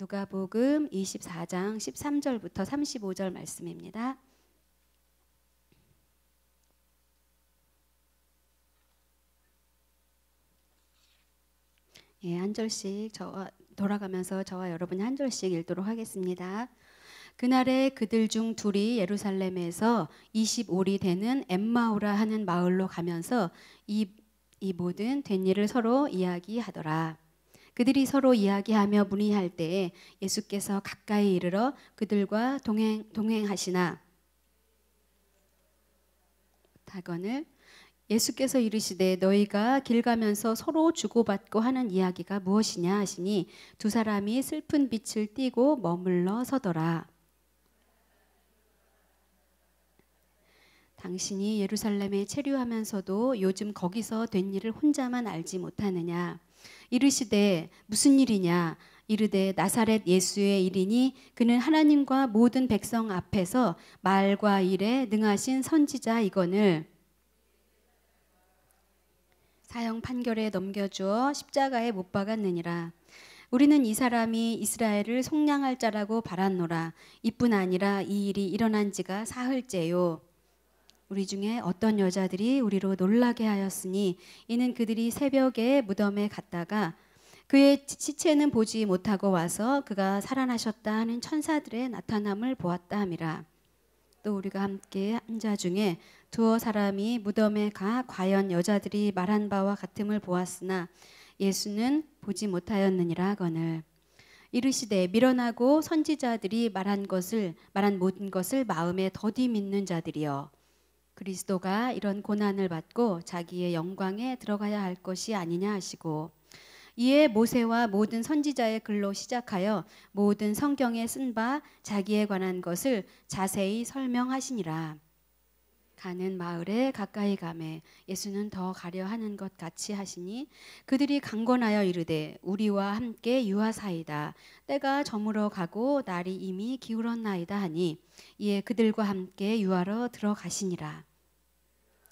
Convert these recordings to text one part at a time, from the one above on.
누가복음 24장 13절부터 35절 말씀입니다. 한 절씩 돌아가면서 저와 여러분이 한 절씩 읽도록 하겠습니다. 그날에 그들 중 둘이 예루살렘에서 25리 되는 엠마오라 하는 마을로 가면서 이 모든 된 일을 서로 이야기하더라. 그들이 서로 이야기하며 문의할 때에 예수께서 가까이 이르러 그들과 동행하시나 다건을 예수께서 이르시되 너희가 길 가면서 서로 주고받고 하는 이야기가 무엇이냐 하시니 두 사람이 슬픈 빛을 띠고 머물러 서더라. 당신이 예루살렘에 체류하면서도 요즘 거기서 된 일을 혼자만 알지 못하느냐. 이르시되 무슨 일이냐. 이르되 나사렛 예수의 일이니 그는 하나님과 모든 백성 앞에서 말과 일에 능하신 선지자이거늘 사형 판결에 넘겨주어 십자가에 못 박았느니라. 우리는 이 사람이 이스라엘을 속량할 자라고 바랐노라. 이뿐 아니라 이 일이 일어난 지가 사흘째요. 우리 중에 어떤 여자들이 우리로 놀라게 하였으니 이는 그들이 새벽에 무덤에 갔다가 그의 시체는 보지 못하고 와서 그가 살아나셨다 하는 천사들의 나타남을 보았다 함이라. 또 우리가 함께 한 자 중에 두어 사람이 무덤에 가 과연 여자들이 말한 바와 같음을 보았으나 예수는 보지 못하였느니라 하거늘 이르시되 미련하고 선지자들이 말한 모든 것을 마음에 더디 믿는 자들이여 그리스도가 이런 고난을 받고 자기의 영광에 들어가야 할 것이 아니냐 하시고 이에 모세와 모든 선지자의 글로 시작하여 모든 성경에 쓴 바 자기에 관한 것을 자세히 설명하시니라. 가는 마을에 가까이 가매 예수는 더 가려 하는 것 같이 하시니 그들이 강권하여 이르되 우리와 함께 유하사이다. 때가 저물어 가고 날이 이미 기울었나이다 하니 이에 그들과 함께 유하러 들어가시니라.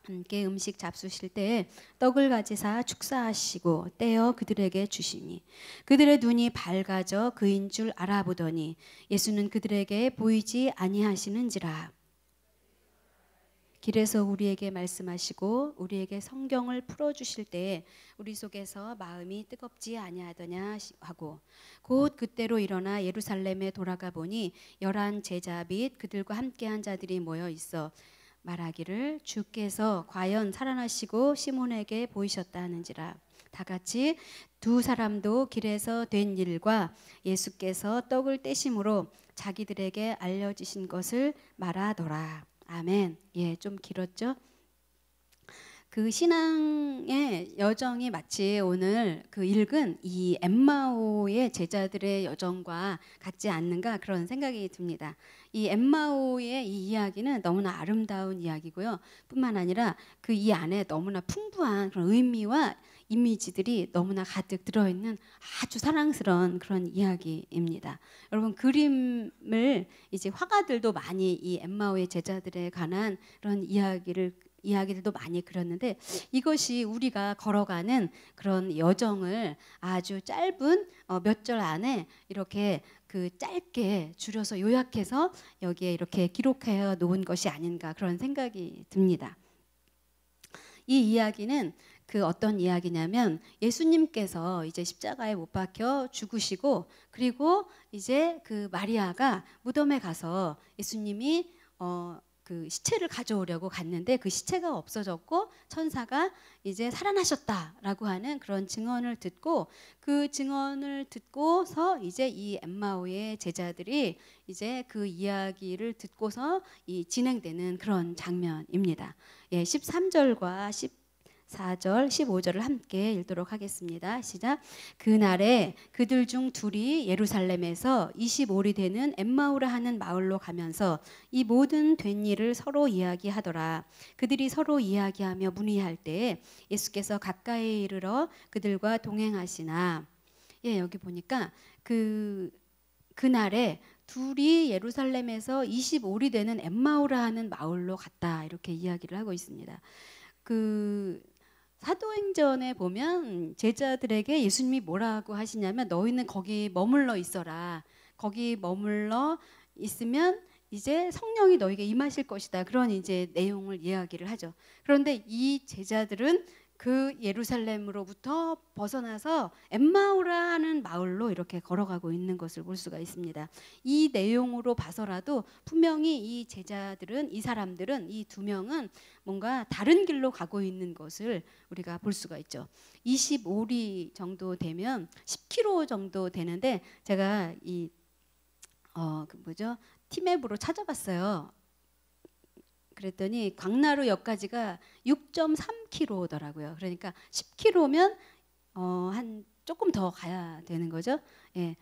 함께 음식 잡수실 때에 떡을 가지사 축사하시고 떼어 그들에게 주시니 그들의 눈이 밝아져 그인 줄 알아보더니 예수는 그들에게 보이지 아니하시는지라. 길에서 우리에게 말씀하시고 우리에게 성경을 풀어주실 때에 우리 속에서 마음이 뜨겁지 아니하더냐 하고 곧 그때로 일어나 예루살렘에 돌아가 보니 11 제자 및 그들과 함께한 자들이 모여 있어 말하기를 주께서 과연 살아나시고 시몬에게 보이셨다 하는지라. 다 같이 두 사람도 길에서 된 일과 예수께서 떡을 떼심으로 자기들에게 알려주신 것을 말하더라. 아멘. 좀 길었죠? 그 신앙의 여정이 마치 오늘 그 읽은 이 엠마오의 제자들의 여정과 같지 않는가 그런 생각이 듭니다. 이 엠마오의 이 이야기는 너무나 아름다운 이야기고요. 뿐만 아니라 그 이 안에 너무나 풍부한 그런 의미와 이미지들이 너무나 가득 들어있는 아주 사랑스러운 그런 이야기입니다. 여러분 그림을 이제 화가들도 많이 이 엠마오의 제자들에 관한 그런 이야기들도 많이 그렸는데 이것이 우리가 걸어가는 그런 여정을 아주 짧은 몇 절 안에 이렇게 그 짧게 줄여서 요약해서 여기에 이렇게 기록해 놓은 것이 아닌가 그런 생각이 듭니다. 이 이야기는 그 어떤 이야기냐면 예수님께서 이제 십자가에 못 박혀 죽으시고 그리고 이제 그 마리아가 무덤에 가서 예수님이 그 시체를 가져오려고 갔는데 그 시체가 없어졌고 천사가 이제 살아나셨다라고 하는 그런 증언을 듣고 그 증언을 듣고서 이제 이 엠마오의 제자들이 이제 그 이야기를 듣고서 진행되는 그런 장면입니다. 13절과 14절, 15절을 함께 읽도록 하겠습니다. 시작. 그날에 그들 중 둘이 예루살렘에서 25리 되는 엠마오라 하는 마을로 가면서 이 모든 된 일을 서로 이야기하더라. 그들이 서로 이야기하며 문의할 때에 예수께서 가까이 이르러 그들과 동행하시나. 여기 보니까 그날에 둘이 예루살렘에서 25리 되는 엠마오라 하는 마을로 갔다 이렇게 이야기를 하고 있습니다. 사도행전에 보면 제자들에게 예수님이 뭐라고 하시냐면 너희는 거기 머물러 있어라. 거기 머물러 있으면 이제 성령이 너에게 임하실 것이다. 그런 이제 내용을 이야기를 하죠. 그런데 이 제자들은 그 예루살렘으로부터 벗어나서 엠마오라 하는 마을로 이렇게 걸어가고 있는 것을 볼 수가 있습니다. 이 내용으로 봐서라도 분명히 이 제자들은, 이 사람들은, 이 두 명은 뭔가 다른 길로 가고 있는 것을 우리가 볼 수가 있죠. 25리 정도 되면 10km 정도 되는데 제가 이 티맵으로 찾아봤어요. 그랬더니 광나루역까지가 6.3km더라고요. 그러니까 10km면 한 조금 더 가야 되는 거죠. 예,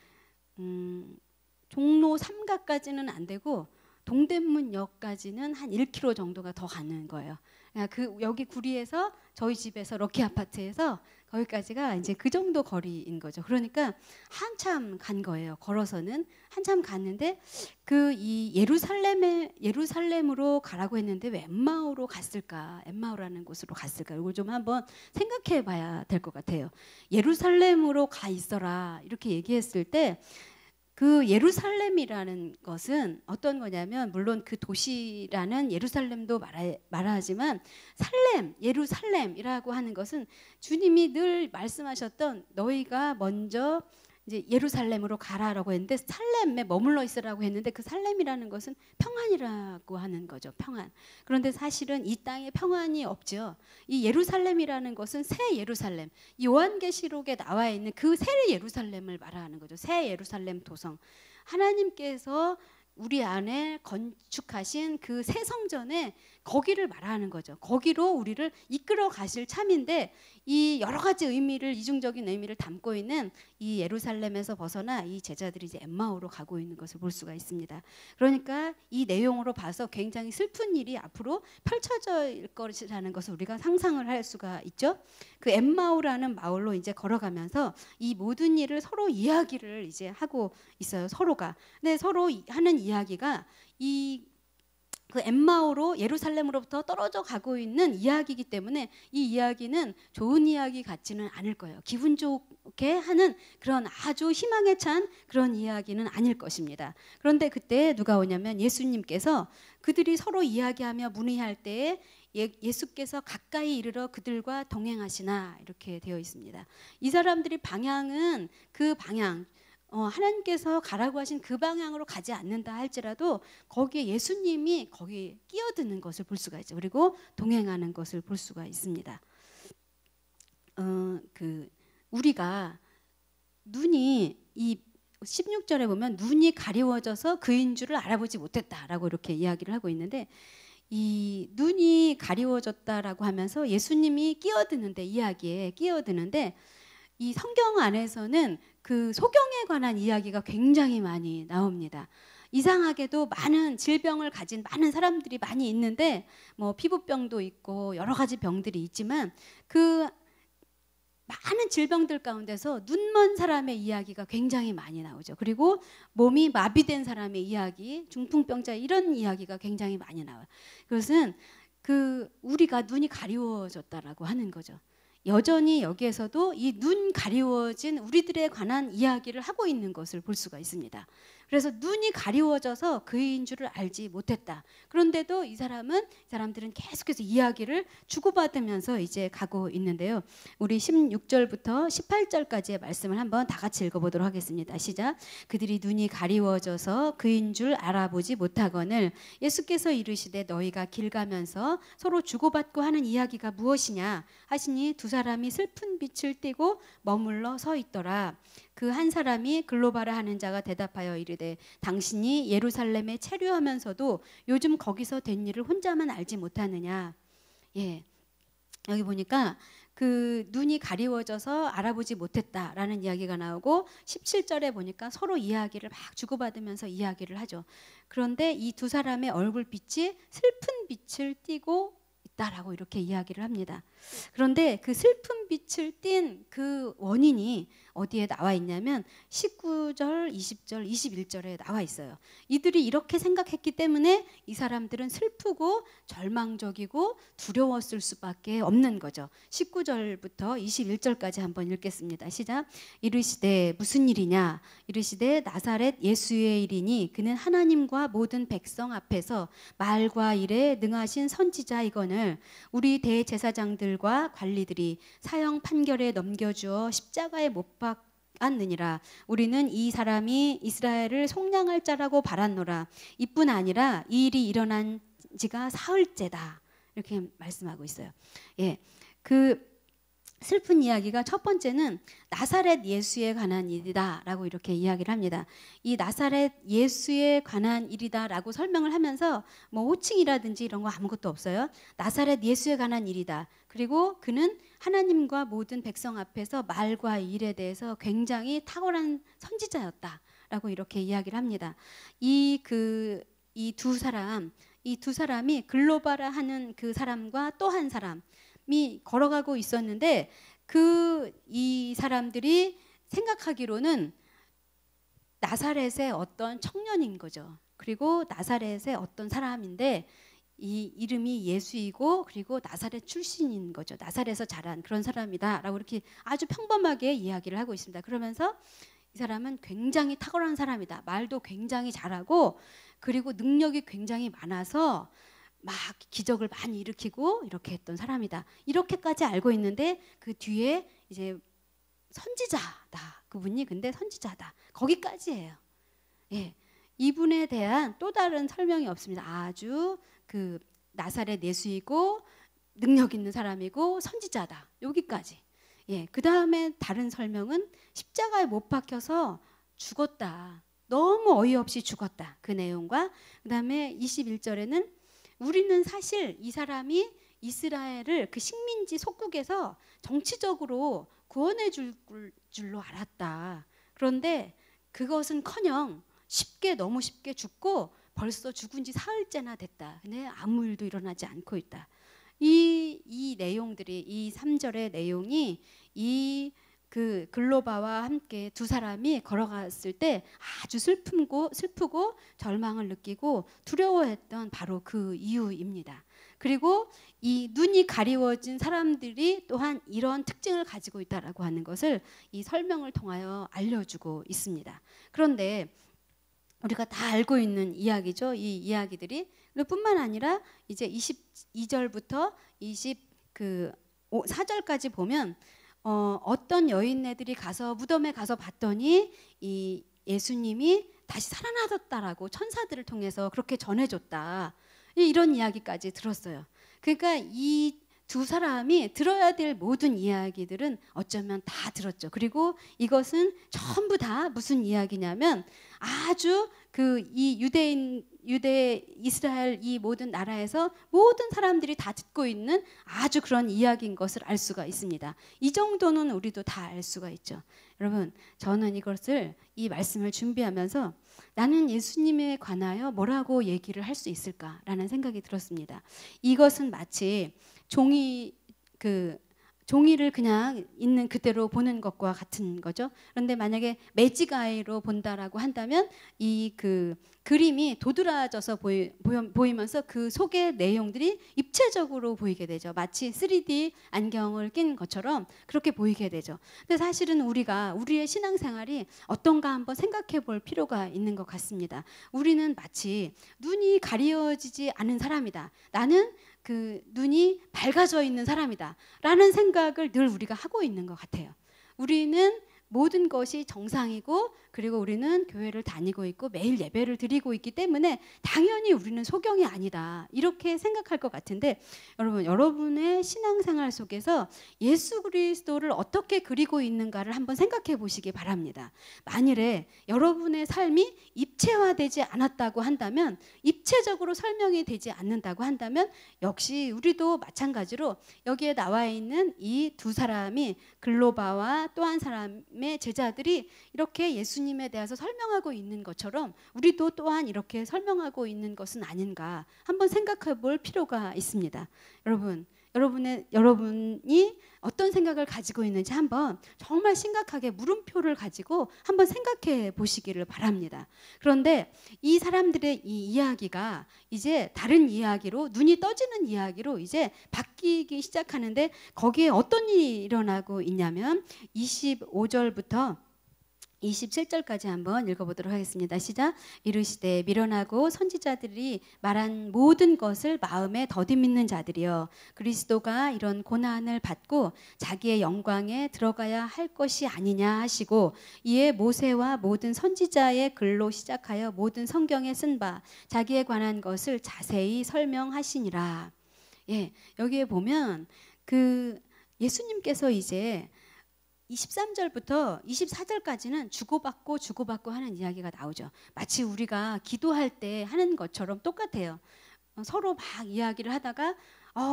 종로 3가까지는 안 되고 동대문역까지는 한 1km 정도가 더 가는 거예요. 여기 구리에서 저희 집에서 럭키 아파트에서 거기까지가 이제 그 정도 거리인 거죠. 그러니까 한참 간 거예요. 걸어서는 한참 갔는데 이 예루살렘으로 가라고 했는데 왜 엠마오로 갔을까? 엠마오라는 곳으로 갔을까? 이걸 좀 한번 생각해 봐야 될 것 같아요. 예루살렘으로 가 있어라 이렇게 얘기했을 때 그 예루살렘이라는 것은 어떤 거냐면 물론 그 도시라는 예루살렘도 말하지만 예루살렘이라고 하는 것은 주님이 늘 말씀하셨던 너희가 먼저 이제 예루살렘으로 가라라고 했는데 살렘에 머물러 있으라고 했는데 그 살렘이라는 것은 평안이라고 하는 거죠. 평안. 그런데 사실은 이 땅에 평안이 없죠. 이 예루살렘이라는 것은 새 예루살렘. 요한계시록에 나와 있는 그 새 예루살렘을 말하는 거죠. 새 예루살렘 도성. 하나님께서 우리 안에 건축하신 그 새 성전에 거기를 말하는 거죠. 거기로 우리를 이끌어 가실 참인데 이 여러 가지 의미를 이중적인 의미를 담고 있는 이 예루살렘에서 벗어나 이 제자들이 이제 엠마오로 가고 있는 것을 볼 수가 있습니다. 그러니까 이 내용으로 봐서 굉장히 슬픈 일이 앞으로 펼쳐질 것이라는 것을 우리가 상상을 할 수가 있죠. 그 엠마오라는 마을로 이제 걸어가면서 이 모든 일을 서로 이야기를 이제 하고 있어요. 서로가. 근데 서로 하는 이야기가 그 엠마오로 예루살렘으로부터 떨어져 가고 있는 이야기이기 때문에 이 이야기는 좋은 이야기 같지는 않을 거예요. 기분 좋게 하는 그런 아주 희망에 찬 그런 이야기는 아닐 것입니다. 그런데 그때 누가 오냐면 예수님께서 그들이 서로 이야기하며 문의할 때에 예수께서 가까이 이르러 그들과 동행하시나 이렇게 되어 있습니다. 이 사람들이 방향은 그 방향 하나님께서 가라고 하신 그 방향으로 가지 않는다 할지라도 거기에 예수님이 거기에 끼어드는 것을 볼 수가 있죠. 그리고 동행하는 것을 볼 수가 있습니다. 우리가 눈이 이 16절에 보면 눈이 가리워져서 그인 줄을 알아보지 못했다라고 이렇게 이야기를 하고 있는데 이 눈이 가리워졌다라고 하면서 예수님이 끼어드는데 이야기에 끼어드는데 이 성경 안에서는 그 소경에 관한 이야기가 굉장히 많이 나옵니다. 이상하게도 많은 질병을 가진 많은 사람들이 많이 있는데 뭐 피부병도 있고 여러 가지 병들이 있지만 그 많은 질병들 가운데서 눈먼 사람의 이야기가 굉장히 많이 나오죠. 그리고 몸이 마비된 사람의 이야기, 중풍병자 이런 이야기가 굉장히 많이 나와요. 그것은 우리가 눈이 가리워졌다라고 하는 거죠. 여전히 여기에서도 이 눈 가리워진 우리들에 관한 이야기를 하고 있는 것을 볼 수가 있습니다. 그래서 눈이 가리워져서 그인 줄을 알지 못했다. 그런데도 이 사람들은 계속해서 이야기를 주고받으면서 이제 가고 있는데요. 우리 16절부터 18절까지의 말씀을 한번 다 같이 읽어보도록 하겠습니다. 시작. 그들이 눈이 가리워져서 그인 줄 알아보지 못하거늘 예수께서 이르시되 너희가 길 가면서 서로 주고받고 하는 이야기가 무엇이냐 하시니 두 사람이 슬픈 빛을 띠고 머물러 서 있더라. 그 한 사람이 글로바라 하는 자가 대답하여 이르되 당신이 예루살렘에 체류하면서도 요즘 거기서 된 일을 혼자만 알지 못하느냐. 예, 여기 보니까 그 눈이 가리워져서 알아보지 못했다라는 이야기가 나오고 17절에 보니까 서로 이야기를 막 주고받으면서 이야기를 하죠. 그런데 이 두 사람의 얼굴빛이 슬픈 빛을 띠고 있다라고 이렇게 이야기를 합니다. 그런데 그 슬픈 빛을 띤 그 원인이 어디에 나와 있냐면 19절, 20절, 21절에 나와 있어요. 이들이 이렇게 생각했기 때문에 이 사람들은 슬프고 절망적이고 두려웠을 수밖에 없는 거죠. 19절부터 21절까지 한번 읽겠습니다. 시작. 이르시되 무슨 일이냐? 이르시되 나사렛 예수의 일이니 그는 하나님과 모든 백성 앞에서 말과 일에 능하신 선지자이거늘 우리 대제사장들과 관리들이 사형 판결에 넘겨주어 십자가에 못 박았느니라. 우리는 이 사람이 이스라엘을 속량할 자라고 바랐노라. 이뿐 아니라 이 일이 일어난 지가 사흘째다. 이렇게 말씀하고 있어요. 예, 그 슬픈 이야기가 첫 번째는 나사렛 예수에 관한 일이다 라고 이렇게 이야기를 합니다. 이 나사렛 예수에 관한 일이다 라고 설명을 하면서 뭐 호칭이라든지 이런 거 아무것도 없어요. 나사렛 예수에 관한 일이다. 그리고 그는 하나님과 모든 백성 앞에서 말과 일에 대해서 굉장히 탁월한 선지자였다 라고 이렇게 이야기를 합니다. 이 두 사람이 글로바라 하는 그 사람과 또 한 사람이 걸어가고 있었는데 이 사람들이 생각하기로는 나사렛의 어떤 청년인 거죠. 그리고 나사렛의 어떤 사람인데 이 이름이 예수이고 그리고 나사렛 출신인 거죠. 나사렛에서 자란 그런 사람이다라고 이렇게 아주 평범하게 이야기를 하고 있습니다. 그러면서 이 사람은 굉장히 탁월한 사람이다. 말도 굉장히 잘하고 그리고 능력이 굉장히 많아서 막 기적을 많이 일으키고 이렇게 했던 사람이다. 이렇게까지 알고 있는데 그 뒤에 이제 선지자다. 그분이 근데 선지자다. 거기까지예요. 예. 이분에 대한 또 다른 설명이 없습니다. 아주 그 나사렛 예수이고 능력 있는 사람이고 선지자다. 여기까지. 예. 그 다음에 다른 설명은 십자가에 못 박혀서 죽었다. 너무 어이없이 죽었다. 그 내용과 그 다음에 21절에는 우리는 사실 이 사람이 이스라엘을 그 식민지 속국에서 정치적으로 구원해 줄 줄로 알았다. 그런데 그것은커녕 너무 쉽게 죽고 벌써 죽은 지 사흘째나 됐다. 근데 아무 일도 일어나지 않고 있다. 이 내용들이 이 3절의 내용이 그 글로바와 함께 두 사람이 걸어갔을 때 아주 슬프고 절망을 느끼고 두려워했던 바로 그 이유입니다. 그리고 이 눈이 가리워진 사람들이 또한 이런 특징을 가지고 있다라고 하는 것을 이 설명을 통하여 알려주고 있습니다. 그런데 우리가 다 알고 있는 이야기죠. 이 이야기들이 뿐만 아니라 이제 22절부터 24절까지 보면 어떤 여인네들이 가서 무덤에 가서 봤더니 이 예수님이 다시 살아나셨다라고 천사들을 통해서 그렇게 전해줬다. 이런 이야기까지 들었어요. 그러니까 이 두 사람이 들어야 될 모든 이야기들은 어쩌면 다 들었죠. 그리고 이것은 전부 다 무슨 이야기냐면 아주 이 유대 이스라엘 이 모든 나라에서 모든 사람들이 다 듣고 있는 아주 그런 이야기인 것을 알 수가 있습니다. 이 정도는 우리도 다 알 수가 있죠. 여러분, 저는 이 말씀을 준비하면서 나는 예수님에 관하여 뭐라고 얘기를 할 수 있을까라는 생각이 들었습니다. 이것은 마치 종이를 그냥 있는 그대로 보는 것과 같은 거죠. 그런데 만약에 매직 아이로 본다라고 한다면 이 그림이 도드라져서 보이면서 그 속의 내용들이 입체적으로 보이게 되죠. 마치 3D 안경을 낀 것처럼 그렇게 보이게 되죠. 근데 사실은 우리의 신앙생활이 어떤가 한번 생각해 볼 필요가 있는 것 같습니다. 우리는 마치 눈이 가려지지 않은 사람이다. 나는 눈이 밝아져 있는 사람이다 라는 생각을 늘 우리가 하고 있는 것 같아요. 우리는 모든 것이 정상이고 그리고 우리는 교회를 다니고 있고 매일 예배를 드리고 있기 때문에 당연히 우리는 소경이 아니다 이렇게 생각할 것 같은데 여러분의 신앙생활 속에서 예수 그리스도를 어떻게 그리고 있는가를 한번 생각해 보시기 바랍니다. 만일에 여러분의 삶이 입체화되지 않았다고 한다면 입체적으로 설명이 되지 않는다고 한다면 역시 우리도 마찬가지로 여기에 나와 있는 이 두 사람이 글로바와 또 한 사람의 제자들이 이렇게 예수님에 대해서 설명하고 있는 것처럼 우리도 또한 이렇게 설명하고 있는 것은 아닌가 한번 생각해 볼 필요가 있습니다. 여러분, 여러분이 어떤 생각을 가지고 있는지 한번 정말 심각하게 물음표를 가지고 한번 생각해 보시기를 바랍니다. 그런데 이 사람들의 이 이야기가 이제 다른 이야기로, 눈이 떠지는 이야기로 이제 바뀌기 시작하는데, 거기에 어떤 일이 일어나고 있냐면 25절부터 27절까지 한번 읽어보도록 하겠습니다. 시작. 이르시되 미련하고 선지자들이 말한 모든 것을 마음에 더디 믿는 자들이여, 그리스도가 이런 고난을 받고 자기의 영광에 들어가야 할 것이 아니냐 하시고, 이에 모세와 모든 선지자의 글로 시작하여 모든 성경에 쓴 바 자기에 관한 것을 자세히 설명하시니라. 예, 여기에 보면 그 예수님께서 이제 23절부터 24절까지는 주고받고 하는 이야기가 나오죠. 마치 우리가 기도할 때 하는 것처럼 똑같아요. 서로 막 이야기를 하다가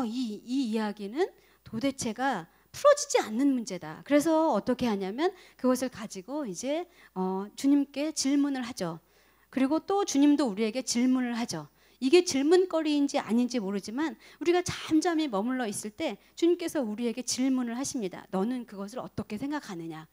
이 이야기는 도대체가 풀어지지 않는 문제다. 그래서 어떻게 하냐면 그것을 가지고 이제 주님께 질문을 하죠. 그리고 또 주님도 우리에게 질문을 하죠. 이게 질문거리인지 아닌지 모르지만 우리가 잠잠히 머물러 있을 때 주님께서 우리에게 질문을 하십니다. 너는 그것을 어떻게 생각하느냐?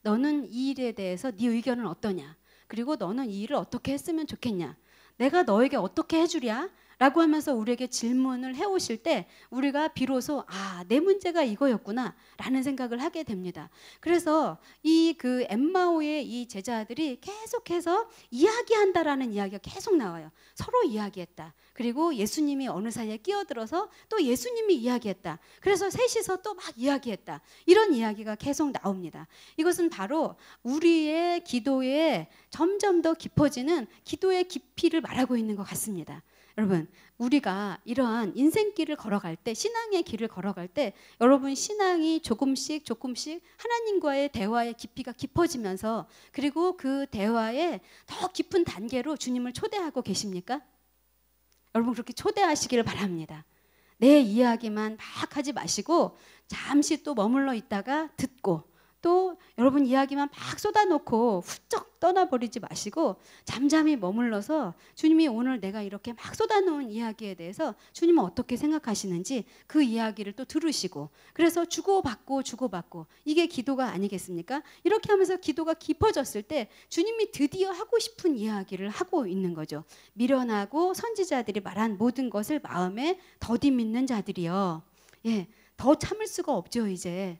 너는 이 일에 대해서 네 의견은 어떠냐? 그리고 너는 이 일을 어떻게 했으면 좋겠냐? 내가 너에게 어떻게 해주랴? 라고 하면서 우리에게 질문을 해오실 때 우리가 비로소 내 문제가 이거였구나 라는 생각을 하게 됩니다. 그래서 이 그 엠마오의 이 제자들이 계속해서 이야기한다라는 이야기가 계속 나와요. 서로 이야기했다. 그리고 예수님이 어느 사이에 끼어들어서 또 예수님이 이야기했다. 그래서 셋이서 또 막 이야기했다. 이런 이야기가 계속 나옵니다. 이것은 바로 우리의 기도에 점점 더 깊어지는 기도의 깊이를 말하고 있는 것 같습니다. 여러분, 우리가 이러한 인생길을 걸어갈 때, 신앙의 길을 걸어갈 때 여러분 신앙이 조금씩 하나님과의 대화의 깊이가 깊어지면서, 그리고 그 대화의 더 깊은 단계로 주님을 초대하고 계십니까? 여러분 그렇게 초대하시기를 바랍니다. 내 이야기만 막 하지 마시고 잠시 또 머물러 있다가 듣고, 또 여러분 이야기만 막 쏟아놓고 훌쩍 떠나버리지 마시고 잠잠히 머물러서 주님이 오늘 내가 이렇게 막 쏟아놓은 이야기에 대해서 주님은 어떻게 생각하시는지 그 이야기를 또 들으시고, 그래서 주고받고 이게 기도가 아니겠습니까? 이렇게 하면서 기도가 깊어졌을 때 주님이 드디어 하고 싶은 이야기를 하고 있는 거죠. 미련하고 선지자들이 말한 모든 것을 마음에 더디 믿는 자들이여. 예, 더 참을 수가 없죠. 이제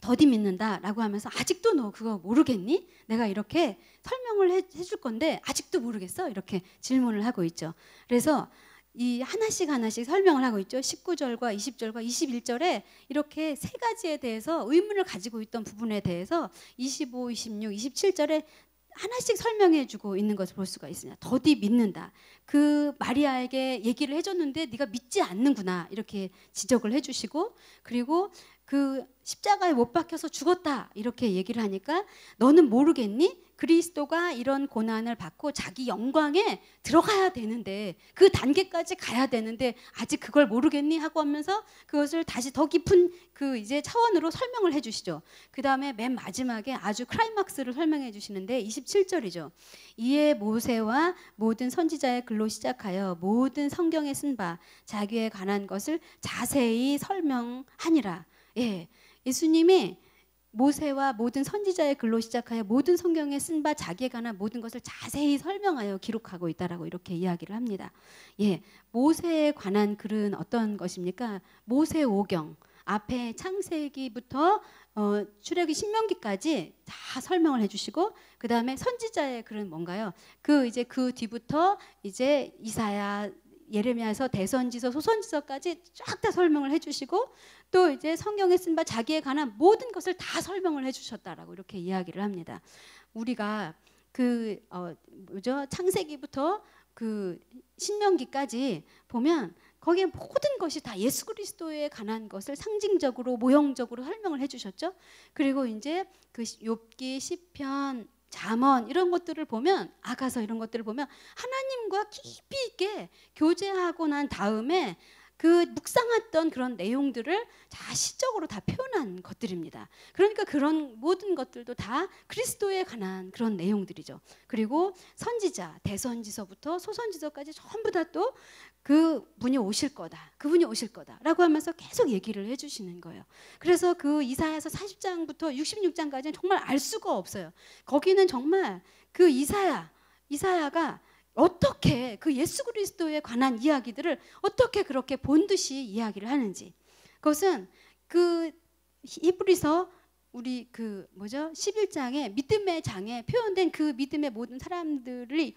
더디 믿는다라고 하면서 아직도 너 그거 모르겠니? 내가 이렇게 설명을 해줄 건데 아직도 모르겠어? 이렇게 질문을 하고 있죠. 그래서 이 하나씩 설명을 하고 있죠. 19절과 20절과 21절에 이렇게 세 가지에 대해서 의문을 가지고 있던 부분에 대해서 25, 26, 27절에 하나씩 설명해 주고 있는 것을 볼 수가 있습니다. 더디 믿는다. 그 마리아에게 얘기를 해줬는데 네가 믿지 않는구나 이렇게 지적을 해주시고, 그리고 그 십자가에 못 박혀서 죽었다 이렇게 얘기를 하니까 너는 모르겠니? 그리스도가 이런 고난을 받고 자기 영광에 들어가야 되는데, 그 단계까지 가야 되는데 아직 그걸 모르겠니? 하고 하면서 그것을 다시 더 깊은 그 이제 차원으로 설명을 해주시죠. 그 다음에 맨 마지막에 아주 클라이막스를 설명해 주시는데 27절이죠. 이에 모세와 모든 선지자의 글로 시작하여 모든 성경에 쓴 바 자기에 관한 것을 자세히 설명하니라. 예, 예수님이 모세와 모든 선지자의 글로 시작하여 모든 성경에 쓴 바 자기에 관한 모든 것을 자세히 설명하여 기록하고 있다라고 이렇게 이야기를 합니다. 예, 모세에 관한 글은 어떤 것입니까? 모세오경 앞에 창세기부터 출애굽기 신명기까지 다 설명을 해주시고, 그 다음에 선지자의 글은 뭔가요? 그 뒤부터 이제 이사야, 예레미야에서 대선지서, 소선지서까지 쫙 다 설명을 해주시고, 또 이제 성경에 쓴 바 자기에 관한 모든 것을 다 설명을 해주셨다라고 이렇게 이야기를 합니다. 우리가 창세기부터 그 신명기까지 보면 거기에 모든 것이 다 예수 그리스도에 관한 것을 상징적으로 모형적으로 설명을 해주셨죠. 그리고 이제 그 욥기, 시편, 잠언 이런 것들을 보면, 아가서 이런 것들을 보면 하나님과 깊이 있게 교제하고 난 다음에 그 묵상했던 그런 내용들을 다 시적으로 다 표현한 것들입니다. 그러니까 그런 모든 것들도 다 그리스도에 관한 그런 내용들이죠. 그리고 선지자, 대선지서부터 소선지서까지 전부 다 또 그분이 오실 거다, 그분이 오실 거다라고 하면서 계속 얘기를 해주시는 거예요. 그래서 그 이사야서 40장부터 66장까지는 정말 알 수가 없어요. 거기는 정말 그 이사야가 어떻게 그 예수 그리스도에 관한 이야기들을 어떻게 그렇게 본듯이 이야기를 하는지, 그것은 그 히브리서 우리 11장에 믿음의 장에 표현된 그 믿음의 모든 사람들이,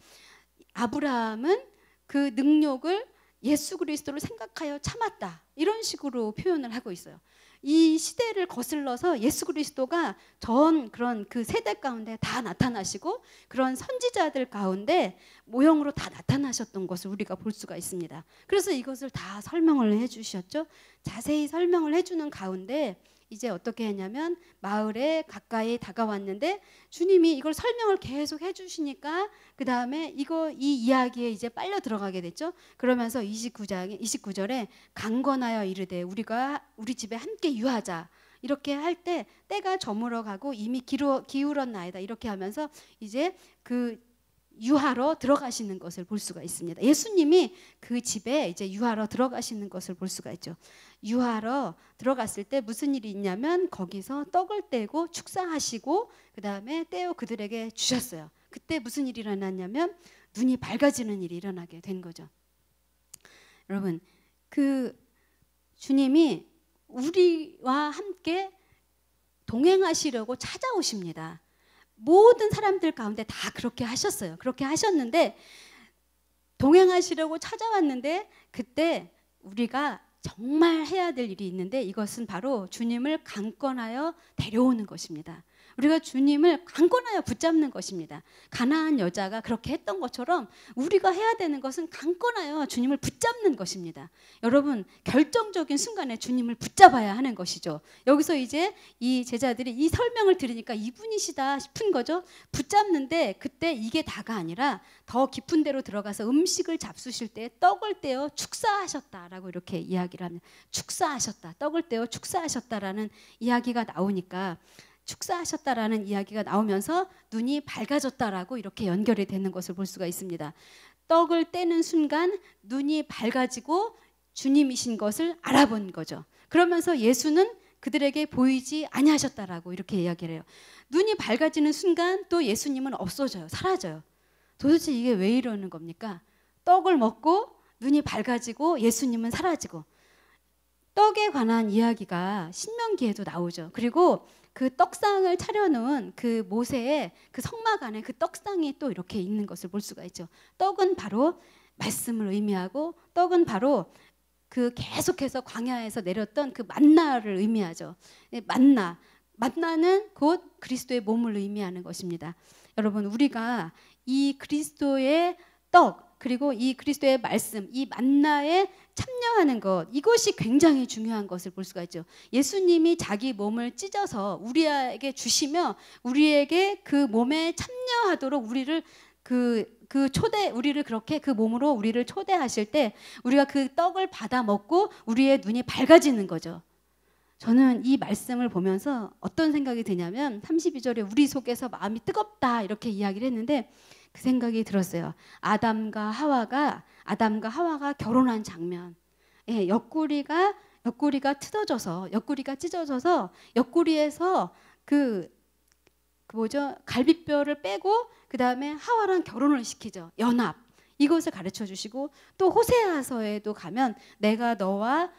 아브라함은 그 능력을 예수 그리스도를 생각하여 참았다, 이런 식으로 표현을 하고 있어요. 이 시대를 거슬러서 예수 그리스도가 전 그런 그 세대 가운데 다 나타나시고 그런 선지자들 가운데 모형으로 다 나타나셨던 것을 우리가 볼 수가 있습니다. 그래서 이것을 다 설명을 해주셨죠. 자세히 설명을 해주는 가운데 이제 어떻게 했냐면 마을에 가까이 다가왔는데 주님이 이걸 설명을 계속 해주시니까 그 다음에 이 이야기에 이제 빨려 들어가게 됐죠. 그러면서 29절에 강건하여 이르되 우리 집에 함께 유하자, 이렇게 할 때 때가 저물어 가고 이미 기울었나이다, 이렇게 하면서 이제 그 유하러 들어가시는 것을 볼 수가 있습니다. 예수님이 그 집에 이제 유하러 들어가시는 것을 볼 수가 있죠. 유하러 들어갔을 때 무슨 일이 있냐면 거기서 떡을 떼고 축사하시고 그 다음에 떼어 그들에게 주셨어요. 그때 무슨 일이 일어났냐면 눈이 밝아지는 일이 일어나게 된 거죠. 여러분, 그 주님이 우리와 함께 동행하시려고 찾아오십니다. 모든 사람들 가운데 다 그렇게 하셨어요. 그렇게 하셨는데 동행하시려고 찾아왔는데 그때 우리가 정말 해야 될 일이 있는데 이것은 바로 주님을 강권하여 데려오는 것입니다. 우리가 주님을 강권하여 붙잡는 것입니다. 가나안 여자가 그렇게 했던 것처럼 우리가 해야 되는 것은 강권하여 주님을 붙잡는 것입니다. 여러분, 결정적인 순간에 주님을 붙잡아야 하는 것이죠. 여기서 이제 이 제자들이 이 설명을 들으니까 이분이시다 싶은 거죠. 붙잡는데 그때 이게 다가 아니라 더 깊은 데로 들어가서 음식을 잡수실 때 떡을 떼어 축사하셨다라고 이렇게 이야기를 합니다. 축사하셨다, 떡을 떼어 축사하셨다라는 이야기가 나오니까, 축사하셨다라는 이야기가 나오면서 눈이 밝아졌다라고 이렇게 연결이 되는 것을 볼 수가 있습니다. 떡을 떼는 순간 눈이 밝아지고 주님이신 것을 알아본 거죠. 그러면서 예수는 그들에게 보이지 아니하셨다라고 이렇게 이야기를 해요. 눈이 밝아지는 순간 또 예수님은 없어져요. 사라져요. 도대체 이게 왜 이러는 겁니까? 떡을 먹고 눈이 밝아지고 예수님은 사라지고. 떡에 관한 이야기가 신명기에도 나오죠. 그리고 그 떡상을 차려놓은 그 모세의 그 성막 안에 그 떡상이 또 이렇게 있는 것을 볼 수가 있죠. 떡은 바로 말씀을 의미하고 떡은 바로 그 계속해서 광야에서 내렸던 그 만나를 의미하죠. 만나는 곧 그리스도의 몸을 의미하는 것입니다. 여러분, 우리가 이 그리스도의 떡 그리고 이 그리스도의 말씀, 이 만나에 참여하는 것, 이것이 굉장히 중요한 것을 볼 수가 있죠. 예수님이 자기 몸을 찢어서 우리에게 주시며 우리에게 그 몸에 참여하도록 우리를 우리를 그렇게 그 몸으로 우리를 초대하실 때 우리가 그 떡을 받아 먹고 우리의 눈이 밝아지는 거죠. 저는 이 말씀을 보면서 어떤 생각이 드냐면 32절에 우리 속에서 마음이 뜨겁다 이렇게 이야기를 했는데 그 생각이 들었어요. 아담과 하와가 결혼한 장면. 예, 옆구리가 찢어져서 옆구리에서 갈비뼈를 빼고 그 다음에 하와랑 결혼을 시키죠. 연합. 이것을 가르쳐 주시고 또 호세아서에도 가면 내가 너와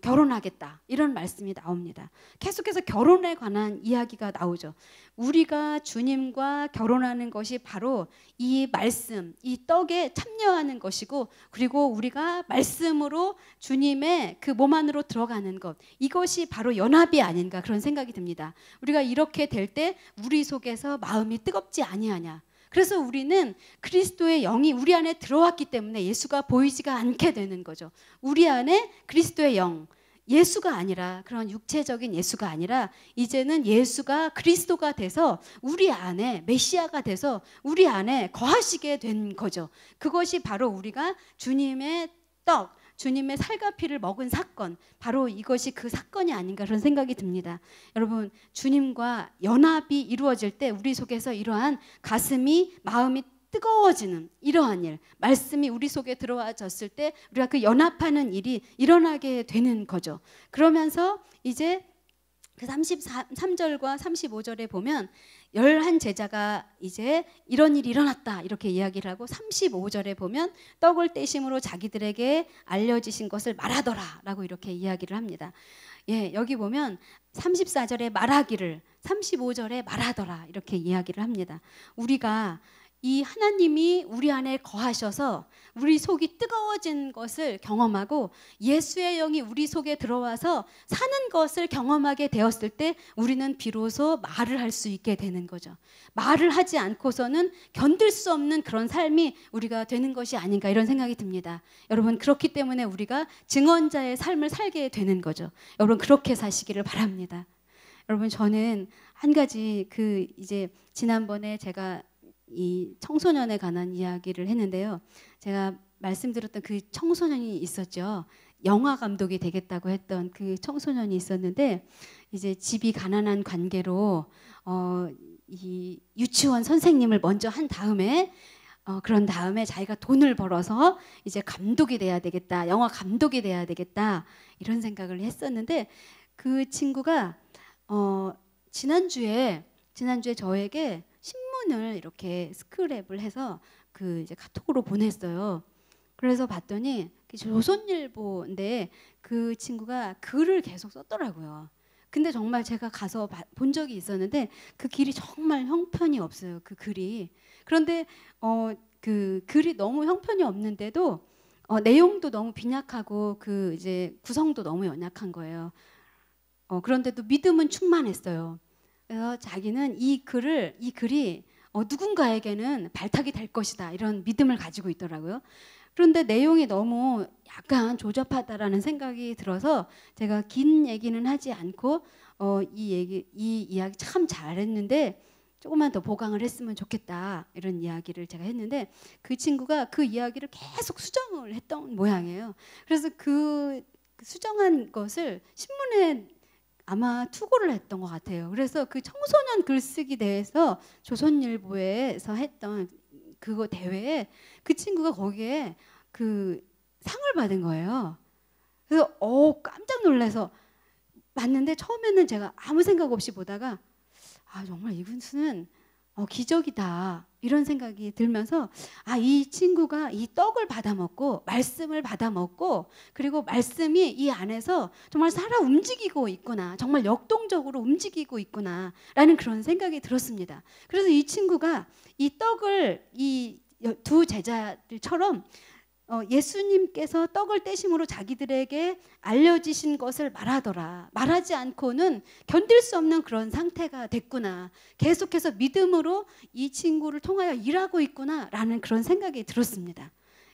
결혼하겠다 이런 말씀이 나옵니다. 계속해서 결혼에 관한 이야기가 나오죠. 우리가 주님과 결혼하는 것이 바로 이 말씀, 이 떡에 참여하는 것이고 그리고 우리가 말씀으로 주님의 그 몸 안으로 들어가는 것, 이것이 바로 연합이 아닌가 그런 생각이 듭니다. 우리가 이렇게 될 때 우리 속에서 마음이 뜨겁지 아니하냐. 그래서 우리는 그리스도의 영이 우리 안에 들어왔기 때문에 예수가 보이지가 않게 되는 거죠. 우리 안에 그리스도의 영, 예수가 아니라 그런 육체적인 예수가 아니라 이제는 예수가 그리스도가 돼서 우리 안에 메시아가 돼서 우리 안에 거하시게 된 거죠. 그것이 바로 우리가 주님의 떡, 주님의 살과 피를 먹은 사건, 바로 이것이 그 사건이 아닌가 그런 생각이 듭니다. 여러분, 주님과 연합이 이루어질 때 우리 속에서 이러한 가슴이, 마음이 뜨거워지는 이러한 일, 말씀이 우리 속에 들어와졌을 때 우리가 그 연합하는 일이 일어나게 되는 거죠. 그러면서 이제 그 33절과 35절에 보면 11 제자가 이제 이런 일이 일어났다 이렇게 이야기를 하고, 35절에 보면 떡을 떼심으로 자기들에게 알려지신 것을 말하더라 라고 이렇게 이야기를 합니다. 예, 여기 보면 34절에 말하기를, 35절에 말하더라 이렇게 이야기를 합니다. 우리가 이 하나님이 우리 안에 거하셔서 우리 속이 뜨거워진 것을 경험하고 예수의 영이 우리 속에 들어와서 사는 것을 경험하게 되었을 때 우리는 비로소 말을 할 수 있게 되는 거죠. 말을 하지 않고서는 견딜 수 없는 그런 삶이 우리가 되는 것이 아닌가 이런 생각이 듭니다. 여러분, 그렇기 때문에 우리가 증언자의 삶을 살게 되는 거죠. 여러분, 그렇게 사시기를 바랍니다. 여러분, 저는 한 가지 이제 지난번에 제가 이 청소년에 관한 이야기를 했는데요. 제가 말씀드렸던 그 청소년이 있었죠. 영화 감독이 되겠다고 했던 그 청소년이 있었는데, 이제 집이 가난한 관계로 이 유치원 선생님을 먼저 한 다음에 그런 다음에 자기가 돈을 벌어서 이제 감독이 돼야 되겠다, 영화 감독이 돼야 되겠다 이런 생각을 했었는데, 그 친구가 지난주에 저에게 신문을 이렇게 스크랩을 해서 그 이제 카톡으로 보냈어요. 그래서 봤더니 조선일보인데 그 친구가 글을 계속 썼더라고요. 근데 정말 제가 가서 본 적이 있었는데 그 길이 정말 형편이 없어요. 그 글이. 그런데 그 글이 너무 형편이 없는데도 내용도 너무 빈약하고 그 이제 구성도 너무 연약한 거예요. 그런데도 믿음은 충만했어요. 그래서 자기는 이 글이 누군가에게는 발탁이 될 것이다 이런 믿음을 가지고 있더라고요. 그런데 내용이 너무 약간 조잡하다라는 생각이 들어서 제가 긴 얘기는 하지 않고 이 이야기 참 잘했는데 조금만 더 보강을 했으면 좋겠다 이런 이야기를 제가 했는데, 그 친구가 그 이야기를 계속 수정을 했던 모양이에요. 그래서 그 수정한 것을 신문에 아마 투고를 했던 것 같아요. 그래서 그 청소년 글쓰기 대회에서 조선일보에서 했던 그거 대회에 그 친구가 거기에 그 상을 받은 거예요. 그래서 깜짝 놀라서 봤는데, 처음에는 제가 아무 생각 없이 보다가 정말 이분은 기적이다 이런 생각이 들면서 이 친구가 이 떡을 받아 먹고 말씀을 받아 먹고, 그리고 말씀이 이 안에서 정말 살아 움직이고 있구나, 정말 역동적으로 움직이고 있구나 라는 그런 생각이 들었습니다. 그래서 이 친구가 이 떡을 이 두 제자들처럼 예수님께서 떡을 떼심으로 자기들에게 알려지신 것을 말하더라, 말하지 않고는 견딜 수 없는 그런 상태가 됐구나, 계속해서 믿음으로 이 친구를 통하여 일하고 있구나 라는 그런 생각이 들었습니다.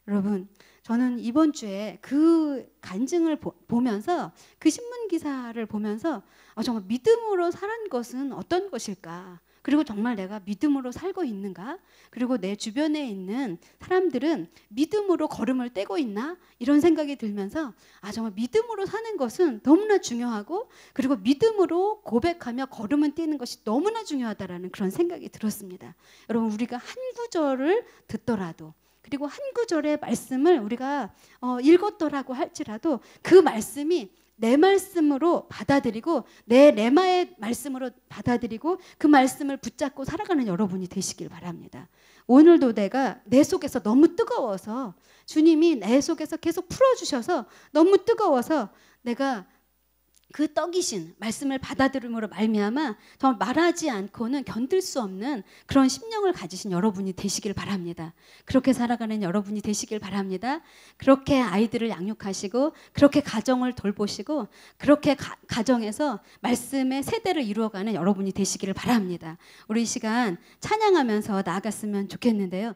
여러분, 저는 이번 주에 그 간증을 보면서, 그 신문 기사를 보면서 정말 믿음으로 살은 것은 어떤 것일까, 그리고 정말 내가 믿음으로 살고 있는가, 그리고 내 주변에 있는 사람들은 믿음으로 걸음을 떼고 있나, 이런 생각이 들면서 정말 믿음으로 사는 것은 너무나 중요하고, 그리고 믿음으로 고백하며 걸음을 떼는 것이 너무나 중요하다라는 그런 생각이 들었습니다. 여러분, 우리가 한 구절을 듣더라도, 그리고 한 구절의 말씀을 우리가 읽었더라고 할지라도 그 말씀이 내 말씀으로 받아들이고 내 레마의 말씀으로 받아들이고 그 말씀을 붙잡고 살아가는 여러분이 되시길 바랍니다. 오늘도 내가 내 속에서 너무 뜨거워서, 주님이 내 속에서 계속 풀어주셔서 너무 뜨거워서 내가 그 떡이신 말씀을 받아들임으로 말미암아 정말 말하지 않고는 견딜 수 없는 그런 심령을 가지신 여러분이 되시길 바랍니다. 그렇게 살아가는 여러분이 되시길 바랍니다. 그렇게 아이들을 양육하시고, 그렇게 가정을 돌보시고, 그렇게 가정에서 말씀의 세대를 이루어가는 여러분이 되시기를 바랍니다. 우리 이 시간 찬양하면서 나아갔으면 좋겠는데요.